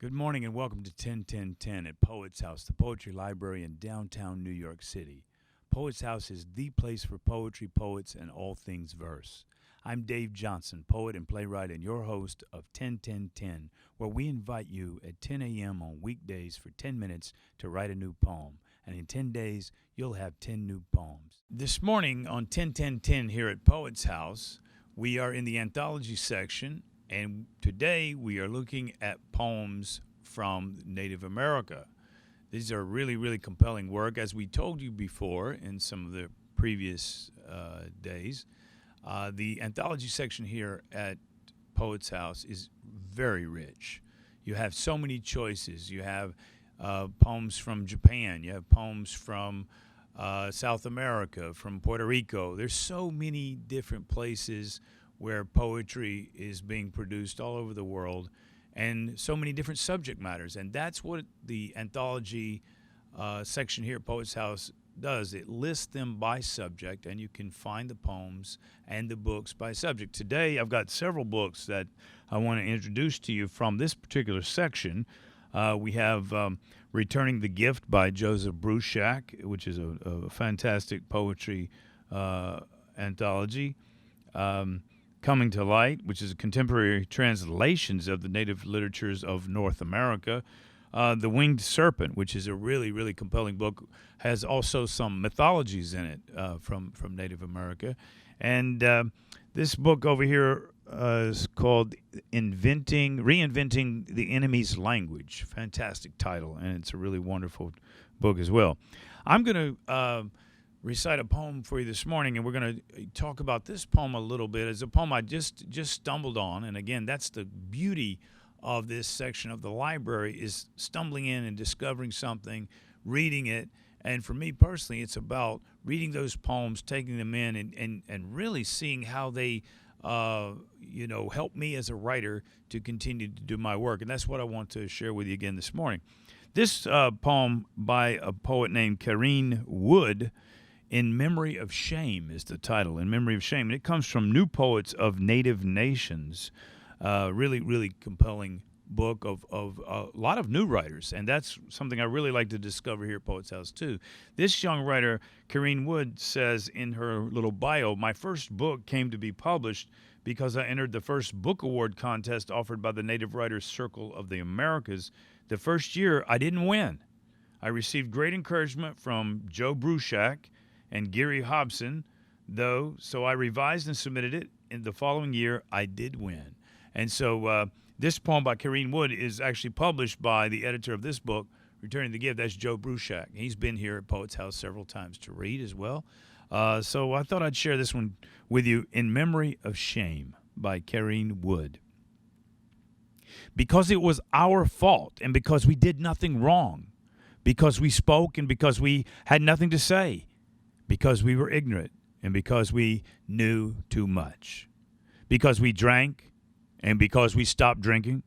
Good morning and welcome to 101010 at Poets House, the poetry library in downtown New York City. Poets House is the place for poetry, poets, and all things verse. I'm Dave Johnson, poet and playwright, and your host of 101010, where we invite you at 10 a.m. on weekdays for 10 minutes to write a new poem. And in 10 days, you'll have 10 new poems. This morning on 101010 here at Poets House, we are in the anthology section. And today we are looking at poems from Native America. These are really, really compelling work. As we told you before in some of the previous days, the anthology section here at Poets House is very rich. You have so many choices. You have poems from Japan. You have poems from South America, from Puerto Rico. There's so many different places where poetry is being produced all over the world, and so many different subject matters. And that's what the anthology section here at Poets House does. It lists them by subject, and you can find the poems and the books by subject. Today, I've got several books that I want to introduce to you from this particular section. We have Returning the Gift by Joseph Bruchac, which is a fantastic poetry anthology. Coming to Light, which is a contemporary translations of the native literatures of North America. The Winged Serpent, which is a really, really compelling book, has also some mythologies in it from Native America. And this book over here is called Reinventing the Enemy's Language. Fantastic title, and it's a really wonderful book as well. I'm going to recite a poem for you this morning, and we're going to talk about this poem a little bit. It's a poem I just stumbled on, and again, that's the beauty of this section of the library, is stumbling in and discovering something, reading it. And for me personally, it's about reading those poems, taking them in, and really seeing how they help me as a writer to continue to do my work. And that's what I want to share with you again this morning. This poem by a poet named Karenne Wood, In Memory of Shame, is the title. In Memory of Shame. And it comes from New Poets of Native Nations. Really, really compelling book of a lot of new writers. And that's something I really like to discover here at Poets House, too. This young writer, Karenne Wood, says in her little bio, "My first book came to be published because I entered the first book award contest offered by the Native Writers Circle of the Americas. The first year, I didn't win. I received great encouragement from Joe Bruchac and Gary Hobson, though, so I revised and submitted it. In the following year, I did win." And so this poem by Karenne Wood is actually published by the editor of this book, Returning the Gift. That's Joe Bruchac. He's been here at Poets House several times to read as well. So I thought I'd share this one with you, In Memory of Shame by Karenne Wood. Because it was our fault, and because we did nothing wrong, because we spoke and because we had nothing to say, because we were ignorant and because we knew too much, because we drank and because we stopped drinking,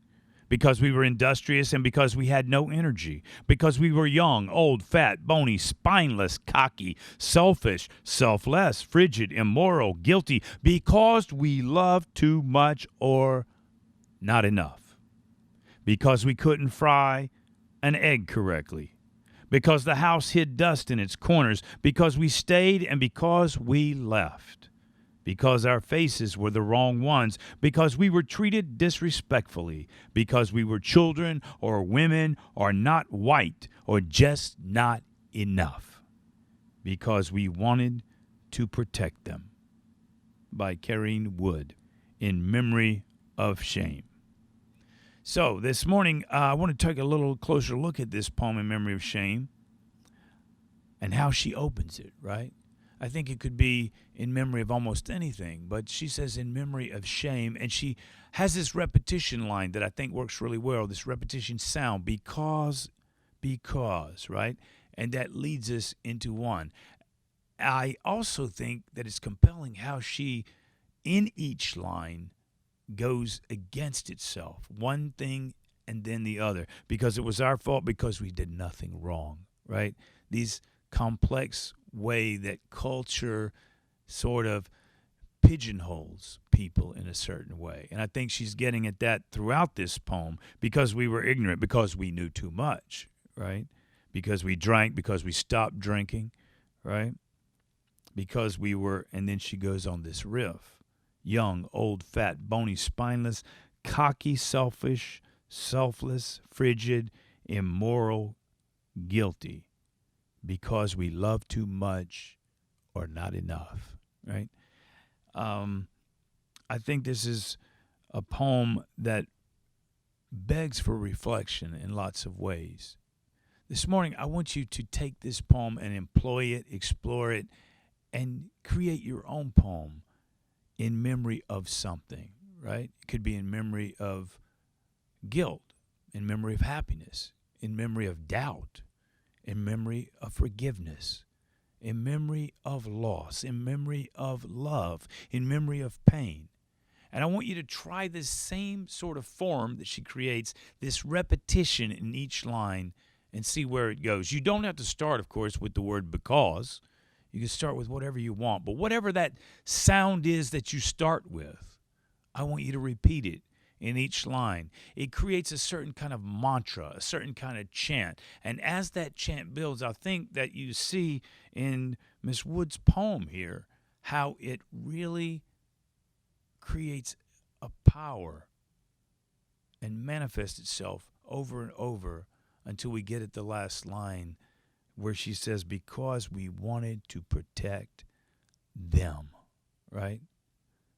because we were industrious and because we had no energy, because we were young, old, fat, bony, spineless, cocky, selfish, selfless, frigid, immoral, guilty, because we loved too much or not enough, because we couldn't fry an egg correctly, because the house hid dust in its corners, because we stayed and because we left, because our faces were the wrong ones, because we were treated disrespectfully, because we were children or women or not white or just not enough, because we wanted to protect them. By Karenne Wood, In Memory of Shame. So this morning, I want to take a little closer look at this poem, In Memory of Shame, and how she opens it, right? I think it could be in memory of almost anything, but she says in memory of shame, and she has this repetition line that I think works really well, this repetition sound, because, right? And that leads us into one. I also think that it's compelling how she, in each line, goes against itself, one thing and then the other, because it was our fault, because we did nothing wrong, right? These complex way that culture sort of pigeonholes people in a certain way. And I think she's getting at that throughout this poem, because we were ignorant, because we knew too much, right? Because we drank, because we stopped drinking, right? Because we were, and then she goes on this riff: young, old, fat, bony, spineless, cocky, selfish, selfless, frigid, immoral, guilty, because we love too much or not enough, right? I think this is a poem that begs for reflection in lots of ways. This morning, I want you to take this poem and employ it, explore it, and create your own poem in memory of something, right? It could be in memory of guilt, in memory of happiness, in memory of doubt, in memory of forgiveness, in memory of loss, in memory of love, in memory of pain. And I want you to try this same sort of form that she creates, this repetition in each line, and see where it goes. You don't have to start, of course, with the word because. You can start with whatever you want. But whatever that sound is that you start with, I want you to repeat it in each line. It creates a certain kind of mantra, a certain kind of chant. And as that chant builds, I think that you see in Miss Wood's poem here how it really creates a power and manifests itself over and over until we get at the last line where she says, because we wanted to protect them, right?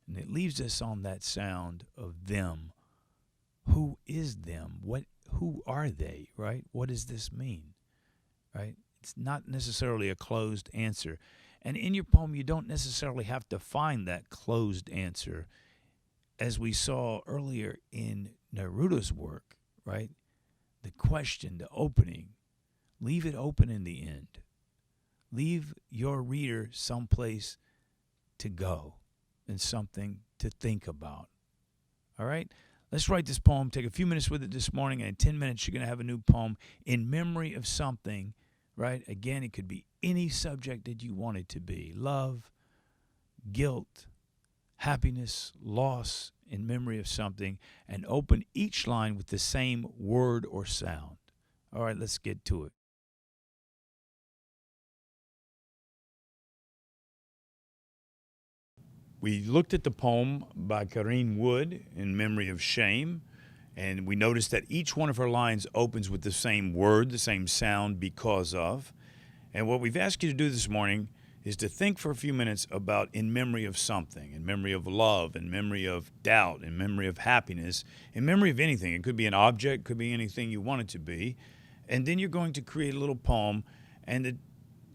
And it leaves us on that sound of them. Who is them? Who are they, right? What does this mean, right? It's not necessarily a closed answer. And in your poem, you don't necessarily have to find that closed answer. As we saw earlier in Neruda's work, right? The question, the opening, leave it open in the end. Leave your reader someplace to go and something to think about. All right? Let's write this poem. Take a few minutes with it this morning, and in 10 minutes, you're going to have a new poem in memory of something, right? Again, it could be any subject that you want it to be: love, guilt, happiness, loss, in memory of something, and open each line with the same word or sound. All right, let's get to it. We looked at the poem by Karenne Wood, In Memory of Shame, and we noticed that each one of her lines opens with the same word, the same sound, because of. And what we've asked you to do this morning is to think for a few minutes about in memory of something, in memory of love, in memory of doubt, in memory of happiness, in memory of anything. It could be an object, could be anything you want it to be. And then you're going to create a little poem. And the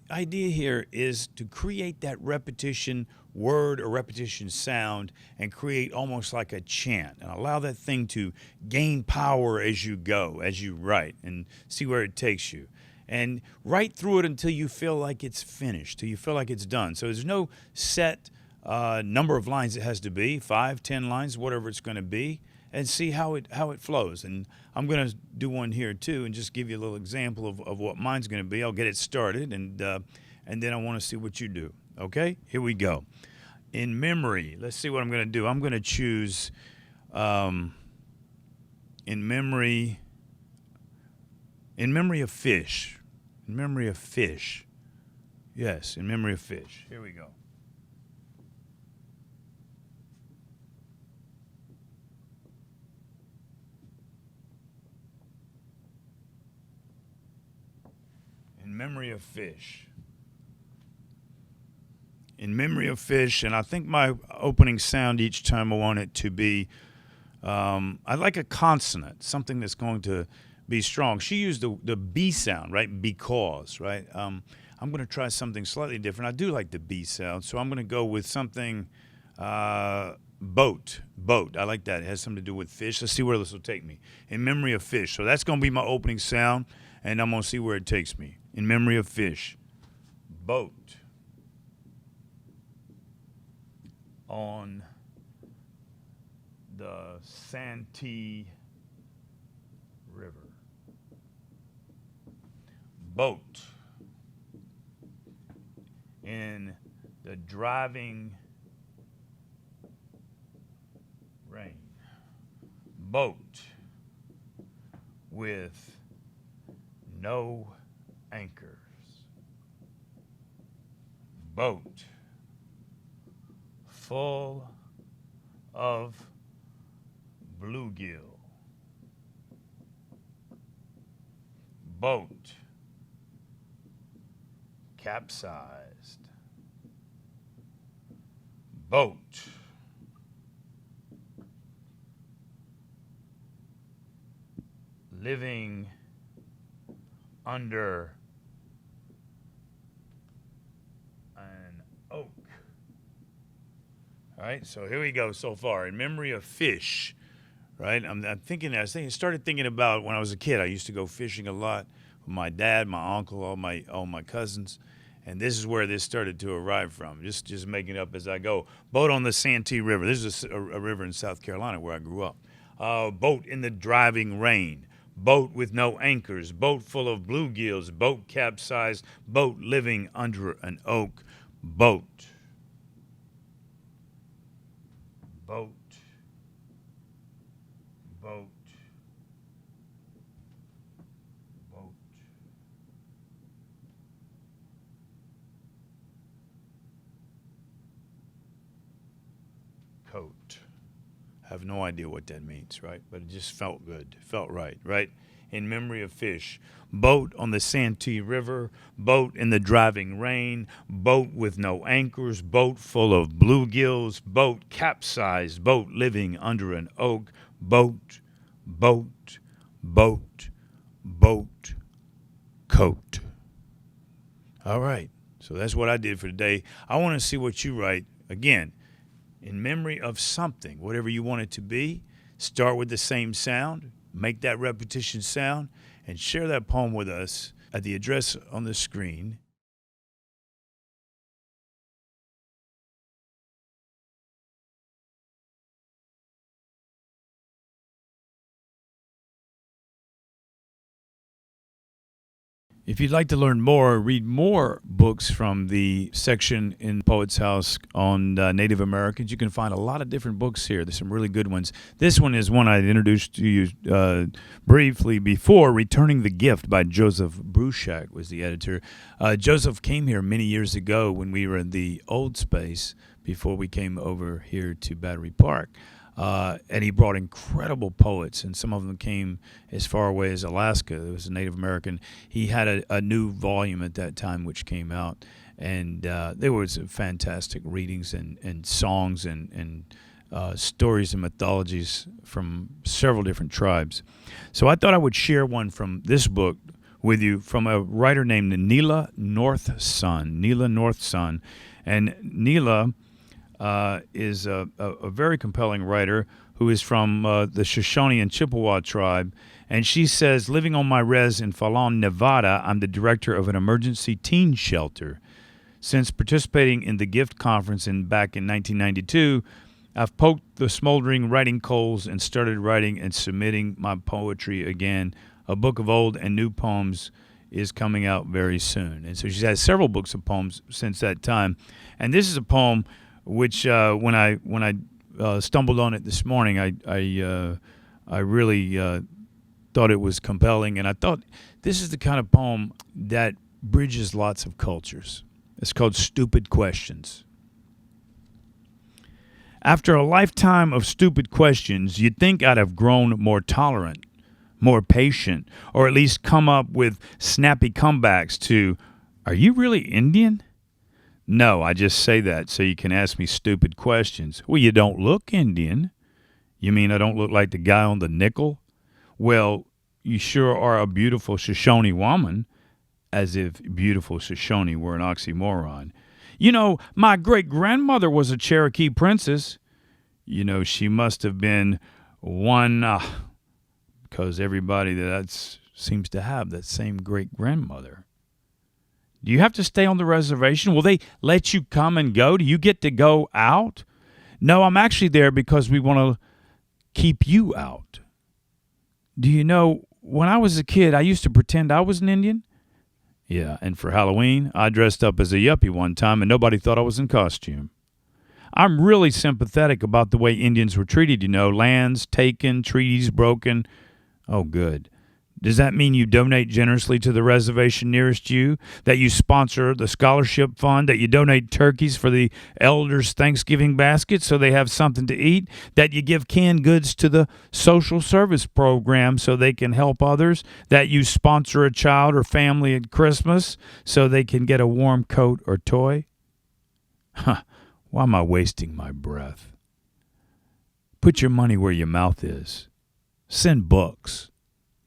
idea here is to create that repetition word or repetition sound and create almost like a chant, and allow that thing to gain power as you go, as you write, and see where it takes you. And write through it until you feel like it's finished, till you feel like it's done. So there's no set number of lines it has to be, 5, 10 lines, whatever it's going to be, and see how it flows. And I'm going to do one here too, and just give you a little example of what mine's going to be. I'll get it started, and then I want to see what you do. Okay, here we go. In memory, let's see what I'm going to do. I'm going to choose in memory of fish. In memory of fish. Yes, in memory of fish. Here we go. In memory of fish. In memory of fish, and I think my opening sound each time I want it to be, I like a consonant, something that's going to be strong. She used the B sound, right? Because, right? I'm going to try something slightly different. I do like the B sound, so I'm going to go with something, boat. I like that. It has something to do with fish. Let's see where this will take me. In memory of fish. So that's going to be my opening sound, and I'm going to see where it takes me. In memory of fish. Boat. On the Santee River. Boat in the driving rain. Boat with no anchors. Boat full of bluegill. Boat capsized. Boat living under an oak. All right, so here we go so far. In memory of fish, right? I'm thinking, I started thinking about when I was a kid. I used to go fishing a lot with my dad, my uncle, all my cousins. And this is where this started to arrive from, just making it up as I go. Boat on the Santee River. This is a river in South Carolina where I grew up. Boat in the driving rain. Boat with no anchors. Boat full of bluegills. Boat capsized. Boat living under an oak. Boat. Boat. Boat. Boat. Coat. I have no idea what that means, right? But it just felt good. Felt right, right? In memory of fish. Boat on the Santee River. Boat in the driving rain. Boat with no anchors. Boat full of bluegills. Boat capsized. Boat living under an oak. Boat, boat, boat, boat, coat. All right. So that's what I did for today. I want to see what you write. Again, in memory of something, whatever you want it to be, start with the same sound, make that repetition sound, and share that poem with us at the address on the screen. If you'd like to learn more, read more books from the section in Poets House on Native Americans, you can find a lot of different books here. There's some really good ones. This one is one I introduced to you briefly before. Returning the Gift by Joseph Bruchac was the editor. Joseph came here many years ago when we were in the old space before we came over here to Battery Park. And he brought incredible poets, and some of them came as far away as Alaska. There was a Native American. He had a new volume at that time which came out, and there was fantastic readings and songs and stories and mythologies from several different tribes. So I thought I would share one from this book with you from a writer named Nila northSun. Nila northSun. And Nila is a very compelling writer who is from the Shoshone and Chippewa tribe. And she says, living on my res in Fallon, Nevada, I'm the director of an emergency teen shelter. Since participating in the GIFT conference back in 1992, I've poked the smoldering writing coals and started writing and submitting my poetry again. A book of old and new poems is coming out very soon. And so she's had several books of poems since that time. And this is a poem which when I stumbled on it this morning, I really thought it was compelling, and I thought this is the kind of poem that bridges lots of cultures. It's called Stupid Questions. After a lifetime of stupid questions, you'd think I'd have grown more tolerant, more patient, or at least come up with snappy comebacks to, "Are you really Indian?" No, I just say that so you can ask me stupid questions. Well, you don't look Indian. You mean I don't look like the guy on the nickel? Well, you sure are a beautiful Shoshone woman, as if beautiful Shoshone were an oxymoron. You know, my great-grandmother was a Cherokee princess. You know, she must have been one, because everybody that seems to have that same great-grandmother. Do you have to stay on the reservation? Will they let you come and go? Do you get to go out? No, I'm actually there because we want to keep you out. Do you know, when I was a kid, I used to pretend I was an Indian. Yeah, and for Halloween, I dressed up as a yuppie one time, and nobody thought I was in costume. I'm really sympathetic about the way Indians were treated, lands taken, treaties broken. Oh, good. Does that mean you donate generously to the reservation nearest you, that you sponsor the scholarship fund, that you donate turkeys for the elders' Thanksgiving basket so they have something to eat, that you give canned goods to the social service program so they can help others, that you sponsor a child or family at Christmas so they can get a warm coat or toy? Why am I wasting my breath? Put your money where your mouth is. Send books,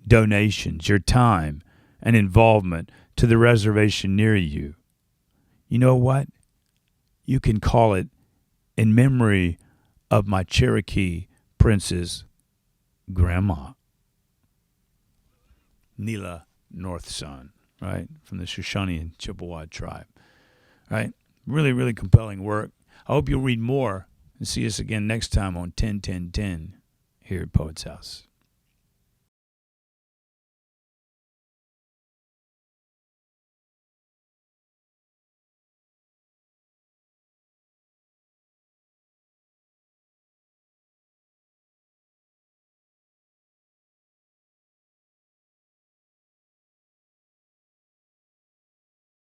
donations, your time, and involvement to the reservation near you. You know what? You can call it in memory of my Cherokee prince's grandma, Nila, northSun, right? From the Shoshone and Chippewa tribe, right? Really, really compelling work. I hope you'll read more and see us again next time on 10-10-10 here at Poet's House.